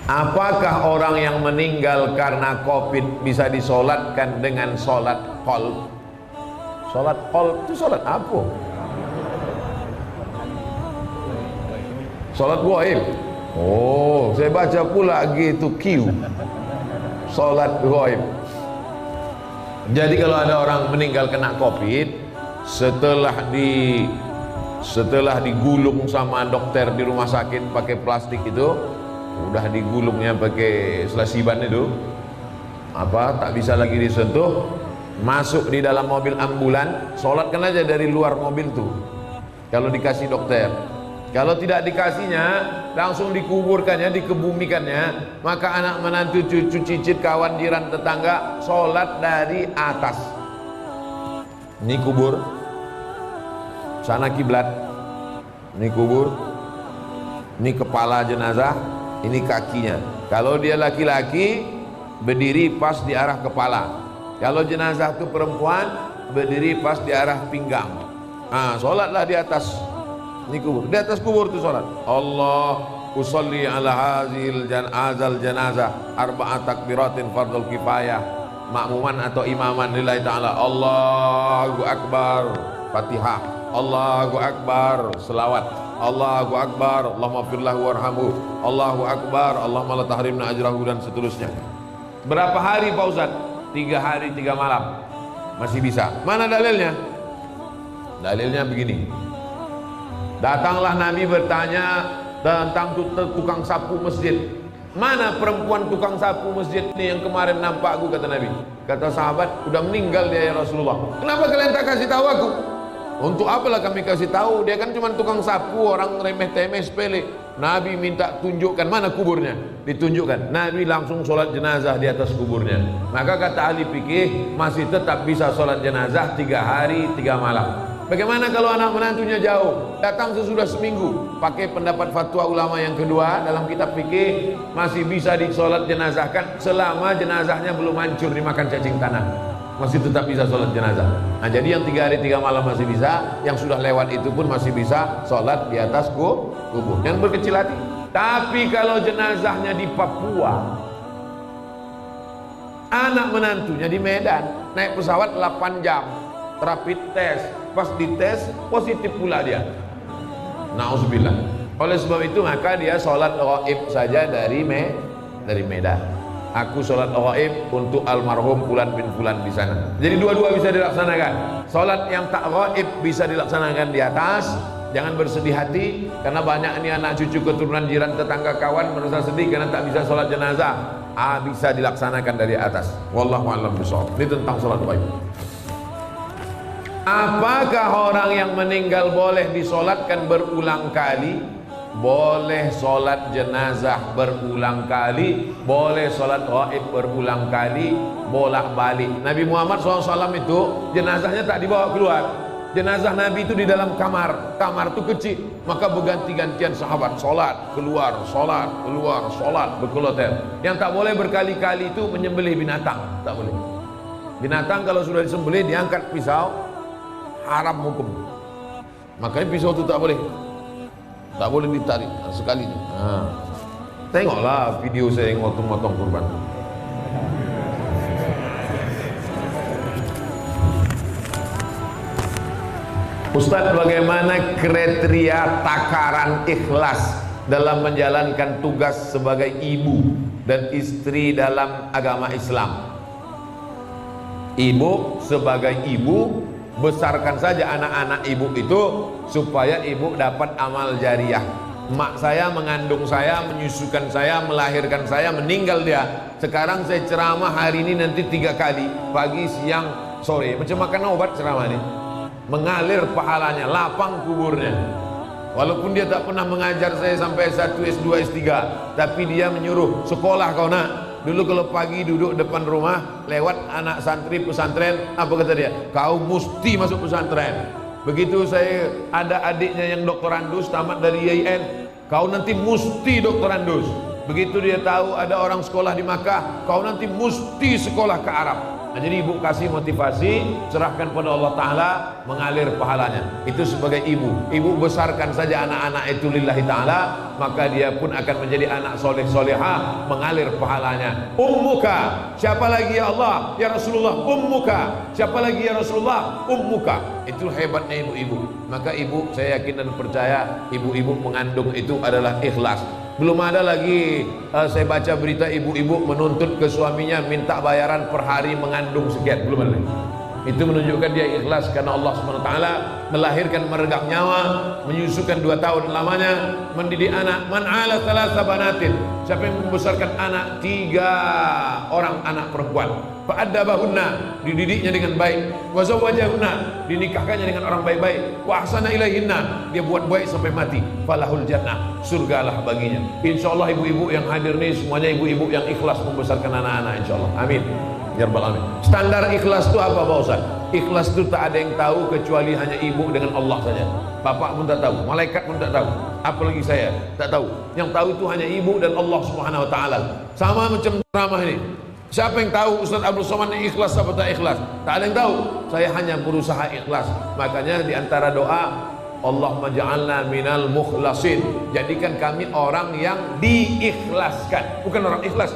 Apakah orang yang meninggal karena COVID bisa disolatkan dengan solat qalb? Solat qalb itu solat apa? Solat gaib. Oh, saya baca pula gitu Q. Solat gaib. Jadi kalau ada orang meninggal kena COVID, setelah digulung sama dokter di rumah sakit pakai plastik itu, udah digulungnya pakai selasiban itu, tak bisa lagi disentuh, masuk di dalam mobil ambulan, sholatkan aja dari luar mobil tuh kalau dikasih dokter. Kalau tidak dikasihnya, langsung dikuburkannya, dikebumikannya, maka anak menantu, cucu, cicit, kawan, jiran, tetangga sholat dari atas. Ini kubur, sana kiblat, ini kubur, ini kepala jenazah, ini kakinya. Kalau dia laki-laki, berdiri pas di arah kepala. Kalau jenazah itu perempuan, berdiri pas di arah pinggang. Sholatlah di atas. Ini kubur, di atas kubur itu sholat. Allah usolli ala hazil janazah arba'at takbiratin fardul kifayah, makmuman atau imaman lillahi ta'ala. Allahu akbar, Fatihah. Allahu akbar, selawat. Allahu akbar, Allahumma firlahu warhamhu. Allahu akbar, Allahumma la tahrimna ajrahu, dan seterusnya. Berapa hari Pak Ustaz? 3 hari 3 malam. Masih bisa. Mana dalilnya? Dalilnya begini. Datanglah Nabi bertanya tentang tukang sapu masjid. Mana perempuan tukang sapu masjid ini yang kemarin nampak aku, kata Nabi. Kata sahabat, udah meninggal dia ya Rasulullah. Kenapa kalian tak kasih tahu aku? Untuk apalah kami kasih tahu? Dia kan cuma tukang sapu, orang remeh-temeh sepele. Nabi minta tunjukkan mana kuburnya, ditunjukkan. Nabi langsung sholat jenazah di atas kuburnya. Maka kata ahli fikih, masih tetap bisa sholat jenazah 3 hari 3 malam. Bagaimana kalau anak menantunya jauh, datang sesudah seminggu? Pakai pendapat fatwa ulama yang kedua dalam kitab fikih, masih bisa disolat jenazahkan selama jenazahnya belum hancur dimakan cacing tanah. Masih tetap bisa sholat jenazah. Nah, jadi yang 3 hari 3 malam masih bisa, yang sudah lewat itu pun masih bisa sholat di atas kubur. Yang berkecil hati. Tapi kalau jenazahnya di Papua, anak menantunya di Medan, naik pesawat 8 jam, rapid test, pas dites positif pula dia. Nauzubillah. Oleh sebab itu maka dia sholat gaib saja dari Medan. Aku sholat gaib untuk almarhum Fulan bin Fulan di sana. Jadi dua-dua bisa dilaksanakan. Sholat yang tak gaib bisa dilaksanakan di atas. Jangan bersedih hati karena banyak ini anak cucu keturunan jiran tetangga kawan merasa sedih karena tak bisa sholat jenazah. Bisa dilaksanakan dari atas. Wallahu a'lam bishawab. Ini tentang sholat gaib. Apakah orang yang meninggal boleh disolatkan berulang kali? Boleh solat jenazah berulang kali, boleh solat gaib berulang kali, bolak-balik. Nabi Muhammad SAW itu jenazahnya tak dibawa keluar. Jenazah Nabi itu di dalam kamar itu kecil, maka berganti-gantian sahabat solat keluar, berkeloter. Yang tak boleh berkali-kali itu menyembelih binatang, tak boleh. Binatang kalau sudah disembelih diangkat pisau, haram hukum. Makanya pisau itu tak boleh ditarik sekali. Tengoklah video saya yang motong-motong kurban. Ustaz, bagaimana kriteria takaran ikhlas dalam menjalankan tugas sebagai ibu dan istri dalam agama Islam? Ibu sebagai ibu, besarkan saja anak-anak ibu itu supaya ibu dapat amal jariah. Mak saya mengandung saya, menyusukan saya, melahirkan saya, meninggal dia. Sekarang saya ceramah hari ini nanti 3 kali, pagi, siang, sore. Macam makan obat ceramah ini. Mengalir pahalanya, lapang kuburnya. Walaupun dia tak pernah mengajar saya sampai S1, S2, S3, tapi dia menyuruh, sekolah kau nak. Dulu kalau pagi duduk depan rumah, lewat anak santri pesantren, apa kata dia? Kau mesti masuk pesantren. Begitu saya ada adiknya yang doktorandus tamat dari IAIN, kau nanti mesti doktorandus. Begitu dia tahu ada orang sekolah di Makkah, kau nanti mesti sekolah ke Arab. Nah, jadi ibu kasih motivasi, serahkan pada Allah Ta'ala, mengalir pahalanya. Itu sebagai ibu. Ibu besarkan saja anak-anak itu lillahi ta'ala, maka dia pun akan menjadi anak soleh solehah, mengalir pahalanya. Ummuka, siapa lagi ya Allah? Ya Rasulullah, ummuka. Siapa lagi ya Rasulullah? Ummuka. Itu hebatnya ibu-ibu. Maka ibu, saya yakin dan percaya, ibu-ibu mengandung itu adalah ikhlas. Belum ada lagi saya baca berita ibu-ibu menuntut ke suaminya minta bayaran per hari mengandung sekian. Belum ada. Itu menunjukkan dia ikhlas karena Allah SWT melahirkan meregang nyawa, menyusukan 2 tahun lamanya, mendidik anak. Man ala thalatha banatin, siapa yang membesarkan anak 3 orang anak perempuan, fa'addabahunna, dididiknya dengan baik, wa zawwajahunna, dinikahkannya dengan orang baik-baik, wa ahsana ilaihinna, dia buat baik sampai mati, falahul jannah, surgalah baginya. Insyaallah ibu-ibu yang hadir nih semuanya ibu-ibu yang ikhlas membesarkan anak-anak, insyaallah. Amin ya rabbal alamin. Standar ikhlas itu apa Pak Ustaz? Ikhlas itu tak ada yang tahu kecuali hanya ibu dengan Allah saja. Bapak pun tak tahu, malaikat pun tak tahu, apalagi saya tak tahu. Yang tahu itu hanya ibu dan Allah Subhanahu wa taala. Sama macam ceramah ini. Siapa yang tahu Ustaz Abdul Somad ini ikhlas atau tak ikhlas? Tak ada yang tahu. Saya hanya berusaha ikhlas. Makanya di antara doa, Allahumma ja'alna minal mukhlasin. Jadikan kami orang yang diikhlaskan, bukan orang ikhlas.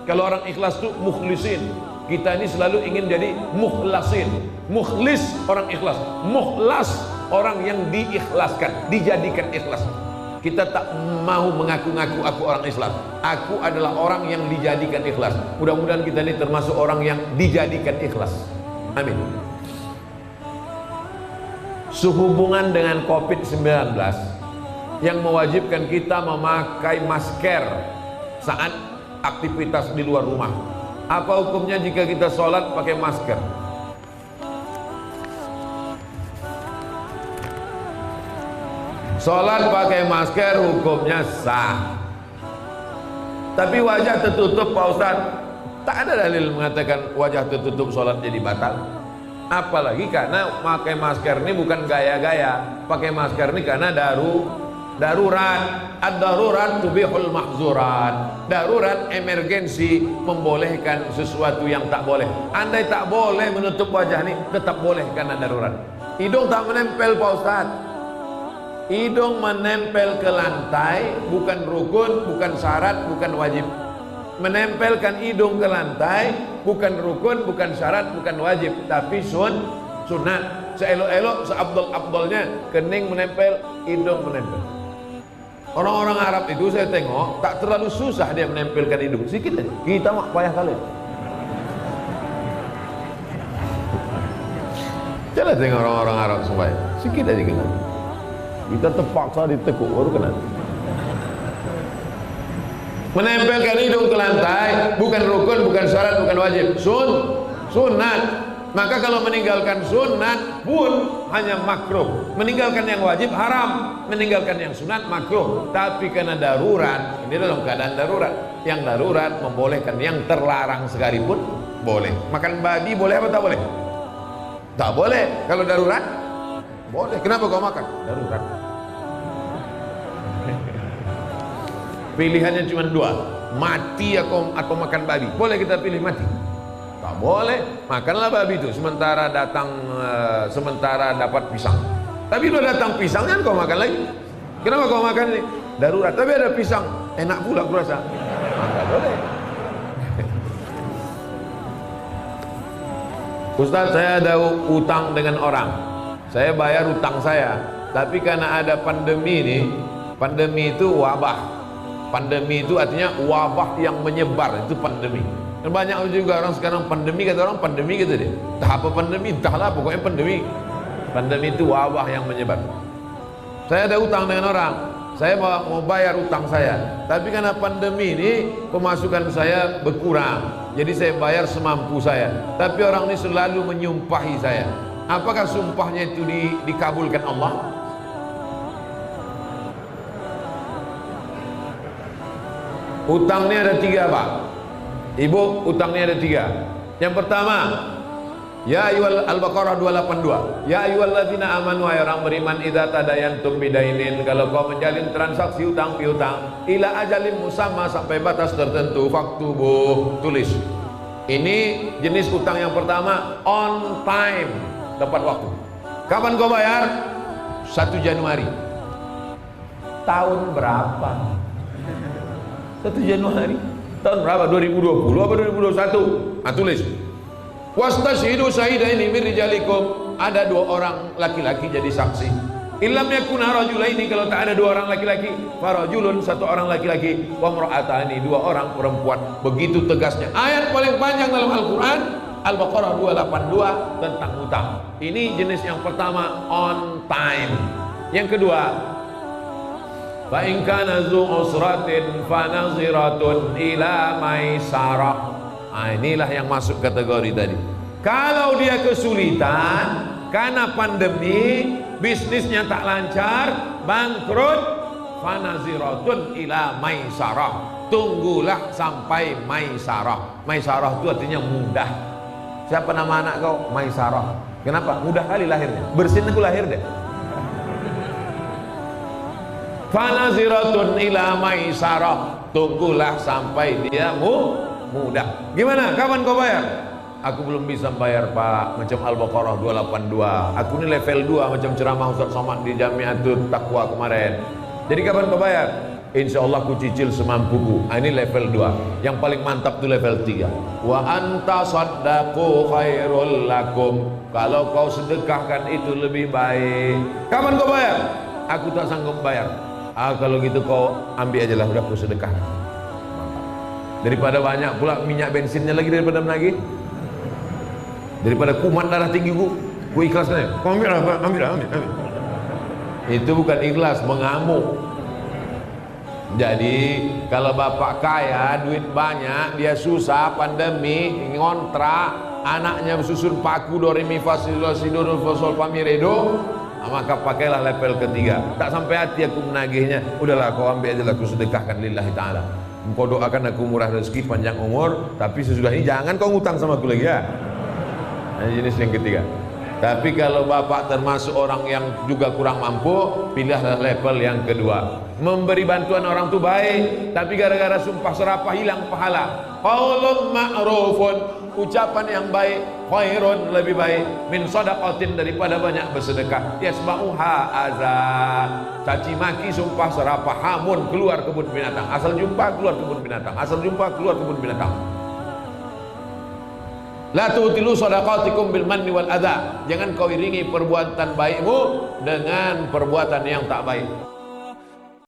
Kalau orang ikhlas itu mukhlisin. Kita ini selalu ingin jadi mukhlasin. Mukhlis orang ikhlas, mukhlas orang yang diikhlaskan, dijadikan ikhlas. Kita tak mau mengaku-ngaku aku orang ikhlas. Aku adalah orang yang dijadikan ikhlas. Mudah-mudahan kita ini termasuk orang yang dijadikan ikhlas. Amin. Sehubungan dengan COVID-19 yang mewajibkan kita memakai masker saat aktivitas di luar rumah. Apa hukumnya jika kita sholat pakai masker? Sholat pakai masker hukumnya sah. Tapi wajah tertutup Pak Ustaz, tak ada dalil mengatakan wajah tertutup sholat jadi batal. Apalagi karena pakai masker ini bukan gaya-gaya. Pakai masker ini karena darurat. Ad-darurat tubihul mahzurat. Darurat, emergensi, membolehkan sesuatu yang tak boleh. Andai tak boleh menutup wajah ini, tetap boleh karena darurat. Hidung tak menempel Pak Ustaz. Hidung menempel ke lantai bukan rukun, bukan syarat, bukan wajib. Menempelkan hidung ke lantai bukan rukun, bukan syarat, bukan wajib, tapi sunat. Seelok-elok, seabdol-abdolnya kening menempel, hidung menempel. Orang-orang Arab itu saya tengok tak terlalu susah dia menempelkan hidung, sedikit aja. Kita mah payah kali. Jangan tengok orang-orang Arab supaya sedikit aja kena. Kita terpaksa ditekuk baru kena. Menempelkan hidung ke lantai bukan rukun, bukan syarat, bukan wajib, sunat. Maka kalau meninggalkan sunat pun hanya makruh. Meninggalkan yang wajib haram, meninggalkan yang sunat makruh. Tapi karena darurat, ini dalam keadaan darurat. Yang darurat membolehkan, yang terlarang sekalipun boleh. Makan babi boleh apa tak boleh? Tak boleh. Kalau darurat boleh. Kenapa kau makan? Darurat. Pilihannya cuma 2, mati atau makan babi. Boleh kita pilih mati? Tak boleh. Makanlah babi itu sementara dapat pisang. Tapi udah datang pisang kan kau makan lagi. Kenapa kau makan ini? Darurat. Tapi ada pisang, enak pula aku rasa. Maka boleh. Ustaz, saya ada utang dengan orang. Saya bayar utang saya. Tapi karena ada pandemi ini, pandemi itu wabah. Pandemi itu artinya wabah yang menyebar, itu pandemi. Dan banyak juga orang sekarang pandemi, kata orang pandemi gitu deh. Entah apa pandemi, entahlah pokoknya pandemi. Pandemi itu wabah yang menyebar. Saya ada utang dengan orang, saya mau bayar utang saya. Tapi karena pandemi ini pemasukan saya berkurang, jadi saya bayar semampu saya. Tapi orang ini selalu menyumpahi saya. Apakah sumpahnya itu dikabulkan Allah? Utangnya ada 3 Pak. Ibu, utangnya ada 3. Yang pertama, ya ayyuhal Al-Baqarah 282. Ya ayyuhalladzina amanu, wahai orang beriman, idza tadayantum bidainin, kalau kau menjalin transaksi utang piutang ila ajalin musamma, sampai batas tertentu, faktubuh, tulis. Ini jenis utang yang pertama, on time, tepat waktu. Kapan kau bayar? 1 Januari. Tahun berapa? 1 Januari. Tahun berapa? 2020 apa 2021? Ah, tulis. Wastashhidu syahidaini min rijalikum. Ada 2 orang laki-laki jadi saksi. Illam yakuna rajulaini, kalau tak ada 2 orang laki-laki, farajulun, 1 orang laki-laki, wa imra'atani, 2 orang perempuan. Begitu tegasnya. Ayat paling panjang dalam Al-Qur'an, Al-Baqarah 282 tentang hutang. Ini jenis yang pertama, on time. Yang kedua, fa in kana zu usratin fa naziratun ila maisarah. Inilah yang masuk kategori tadi. Kalau dia kesulitan karena pandemi, bisnisnya tak lancar, bangkrut, fanaziratun ila maisarah, tunggulah sampai maisarah. Maisarah itu artinya mudah. Siapa nama anak kau? Maisarah. Kenapa? Mudah kali lahirnya. Bersin aku lahir deh. Fanaziratun ila maisarah, tunggulah sampai dia mudah. Gimana? Kapan kau bayar? Aku belum bisa bayar Pak, macam Al-Baqarah 282. Aku ini level 2 macam ceramah Ustaz Somad di Jamiatul Taqwa kemarin. Jadi kapan kau bayar? Insya Allah aku cicil semampuku. Ini level 2. Yang paling mantap itu level 3. Wa anta saddaqu khairul lakum. Kalau kau sedekahkan itu lebih baik. Kapan kau bayar? Aku tak sanggup bayar. Kalau gitu kau ambil aja lah, udah aku sedekahkan. Mantap. Daripada banyak pula minyak bensinnya lagi daripada menagih. Daripada kuman darah tinggi ku ikhlaskan ya. Kau ambil. Itu bukan ikhlas, mengamuk. Jadi kalau bapak kaya, duit banyak, dia susah, pandemi, ngontrak, anaknya susun paku do re mi fa si do sol fa mi re do, maka pakailah level ketiga. Tak sampai hati aku menagihnya. Udahlah kau ambil aja lah, aku sedekahkan lillahi ta'ala. Engkau doakan aku murah rezeki, panjang umur, tapi sesudah ini jangan kau ngutang sama aku lagi ya. Nah, jenis yang ketiga. Tapi kalau bapak termasuk orang yang juga kurang mampu, pilihlah level yang kedua. Memberi bantuan orang itu baik, tapi gara-gara sumpah serapah hilang pahala. Qaulun ma'rufun, ucapan yang baik, khairun, lebih baik, min shadaqatin, daripada banyak bersedekah. Yasma'uha azan, caci maki, sumpah serapah, hamun, keluar kebun binatang. Asal jumpa keluar kebun binatang. Asal jumpa keluar kebun binatang. La tu'tilu shadaqatikum bil manni wal adha. Jangan kau iringi perbuatan baikmu dengan perbuatan yang tak baik.